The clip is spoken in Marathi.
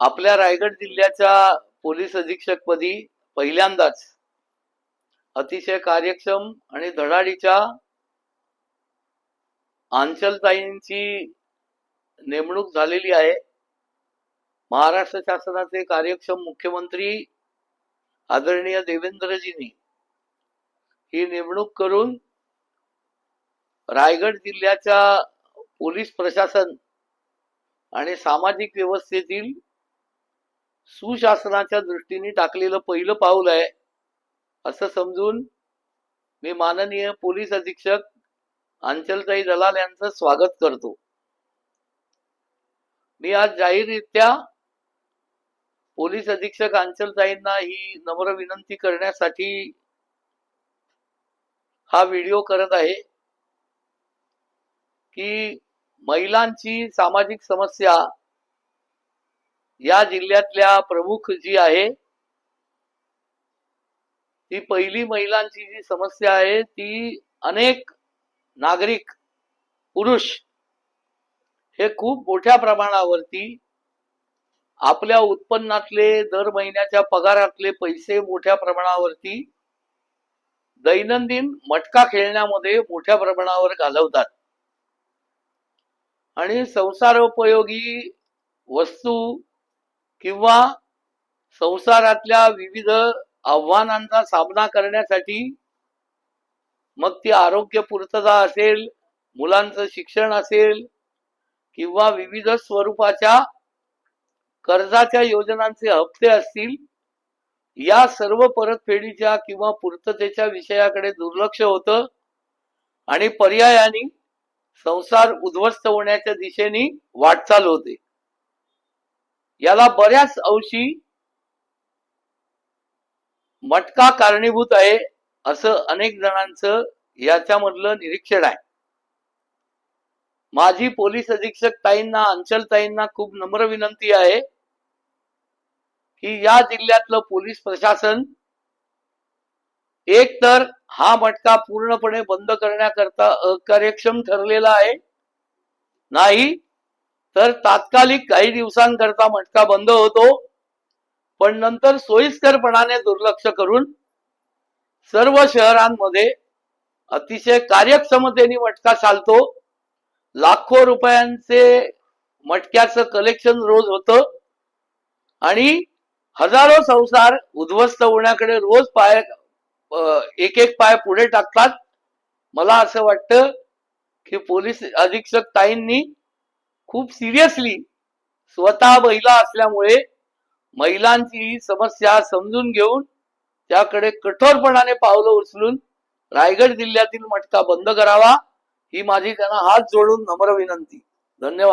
आपल्या रायगड जिल्ह्याच्या पोलीस अधीक्षकपदी पहिल्यांदाच अतिशय कार्यक्षम आणि धडाडीच्या अंचलताईंची नेमणूक झालेली आहे। महाराष्ट्र शासनाचे कार्यक्षम मुख्यमंत्री आदरणीय देवेंद्रजींनी ही नेमणूक करून रायगड जिल्ह्याच्या पोलीस प्रशासन आणि सामाजिक व्यवस्थेतील सुशासनाच्या दृष्टीने टाकलेलं पहिलं पाऊल आहे असं समजून मी माननीय पोलीस अधीक्षक अंचलताई दलाल यांचं स्वागत करतो। मी आज जाहीररित्या पोलीस अधीक्षक अंचलताईंना ही नम्र विनंती करण्यासाठी हा व्हिडिओ करत आहे की महिलांची सामाजिक समस्या या जिल्ह्यातल्या प्रमुख जी आहे ती पहिली महिलांची जी समस्या आहे ती अनेक नागरिक पुरुष हे खूप मोठ्या प्रमाणावरती आपल्या उत्पन्नातले दर महिन्याच्या पगारातले पैसे मोठ्या प्रमाणावरती दैनंदिन मटका खेळण्यामध्ये मोठ्या प्रमाणावर घालवतात आणि संसारोपयोगी वस्तू किंवा संसारातल्या विविध आव्हानांचा सामना करण्यासाठी मग ती आरोग्य पूर्तता असेल, मुलांचं शिक्षण असेल किंवा विविध स्वरूपाच्या कर्जाच्या योजनांचे हप्ते असतील, या सर्व परतफेडीच्या किंवा पूर्ततेच्या विषयाकडे दुर्लक्ष होतं आणि पर्यायाने संसार उद्ध्वस्त होण्याच्या दिशेने वाटचाल होते। याला बऱ्याच अंशी मटका कारणीभूत आहे असं अनेक जणांचं याच्यामधलं निरीक्षण आहे। माझी पोलीस अधीक्षक ताईंना, अंचलताईंना खूप नम्र विनंती आहे की या जिल्ह्यातलं पोलीस प्रशासन एक तर हा मटका पूर्णपणे बंद करण्याकरता अकार्यक्षम ठरलेला आहे, नाही तर तात्कालिक काही दिवसांकरता मटका बंद होतो, पण नंतर सोयीस्करपणाने दुर्लक्ष करून सर्व शहरांमध्ये अतिशय कार्यक्षमतेने मटका चालतो। लाखो रुपयांचे मटक्याचं कलेक्शन रोज होतं आणि हजारो संसार उद्ध्वस्त होण्याकडे रोज एक एक पाय पुढे टाकतात। मला असं वाटतं की पोलीस अधीक्षक ताईंनी खूप सिरियसली स्वतः महिला असल्यामुळे महिलांची समस्या समजून घेऊन त्याकडे कठोरपणाने पावलं उचलून रायगड जिल्ह्यातील मटका बंद करावा ही माझी त्यांना हात जोडून नम्र विनंती। धन्यवाद।